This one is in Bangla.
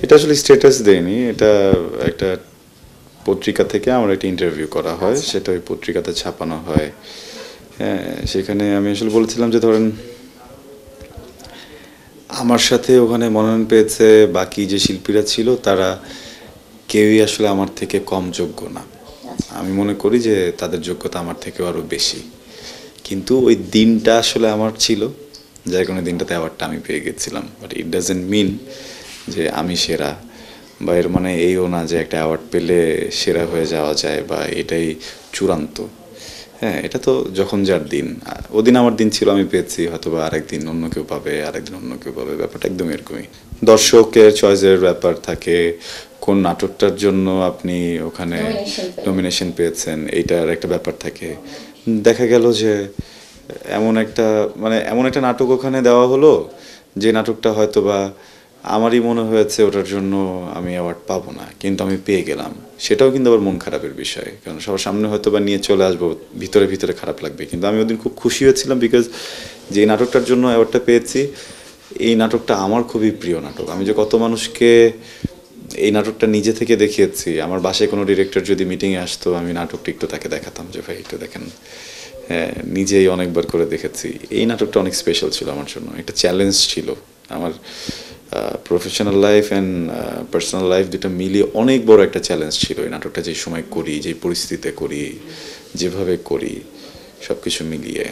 এটা আসলে স্ট্যাটাস দেয়নি, এটা একটা পত্রিকা থেকে আমার একটা ইন্টারভিউ করা হয়, আচ্ছা। সেটা ওই পত্রিকাতে ছাপানো হয়। হ্যাঁ, সেখানে আমি আসলে বলেছিলাম যে ধরেন আমার সাথে ওখানে মনোনয়ন পেয়েছে বাকি যে শিল্পীরা ছিল তারা কেউই আসলে আমার থেকে কম যোগ্য না। আচ্ছা। আমি মনে করি যে তাদের যোগ্যতা আমার থেকেও আরও বেশি, কিন্তু ওই দিনটা আসলে আমার ছিল, যার কারণে দিনটাতে অ্যাওয়ার্ডটা আমি পেয়ে গেছিলাম। বাট ইট ডাজেন্ট মিন যে আমি সেরা, বা এর মানে এইও না যে একটা অ্যাওয়ার্ড পেলে সেরা হয়ে যাওয়া যায় বা এটাই চূড়ান্ত। হ্যাঁ, এটা তো যখন যার দিন, ওদিন আমার দিন ছিল আমি পেয়েছি, হয়তো বা আরেকদিন অন্য কেউ পাবে, আরেকদিন অন্য কেউ পাবে, ব্যাপারটা একদম এরকমই। দর্শকের চয়েসের ব্যাপার থাকে, কোন নাটকটার জন্য আপনি ওখানে নমিনেশন পেলেন। নমিনেশন পেয়েছেন এইটার একটা ব্যাপার থাকে। দেখা গেল যে এমন একটা নাটক ওখানে দেওয়া হলো যে নাটকটা হয়তো বা আমারই মনে হয়েছে ওটার জন্য আমি অ্যাওয়ার্ড পাবো না, কিন্তু আমি পেয়ে গেলাম। সেটাও কিন্তু আবার মন খারাপের বিষয়, কারণ সবার সামনে হয়তো বা নিয়ে চলে আসবো, ভিতরে ভিতরে খারাপ লাগবে, কিন্তু আমি ওদিন খুব খুশি হয়েছিলাম বিকজ যে নাটকটার জন্য অ্যাওয়ার্ডটা পেয়েছি এই নাটকটা আমার খুবই প্রিয় নাটক। আমি যে কত মানুষকে এই নাটকটা নিজে থেকে দেখিয়েছি, আমার বাসায় কোনো ডিরেক্টর যদি মিটিংয়ে আসতো আমি নাটকটা একটু তাকে দেখাতাম যে ভাই একটু দেখেন। হ্যাঁ, নিজেই অনেকবার করে দেখেছি। এই নাটকটা অনেক স্পেশাল ছিল আমার জন্য, একটা চ্যালেঞ্জ ছিল। আমার professional life and personal life দুটো মিলিয়ে অনেক বড় একটা চ্যালেঞ্জ ছিল এই নাটকটা, যে সময় করি, যে পরিস্থিতিতে করি, যেভাবে করি, সব কিছু মিলিয়ে।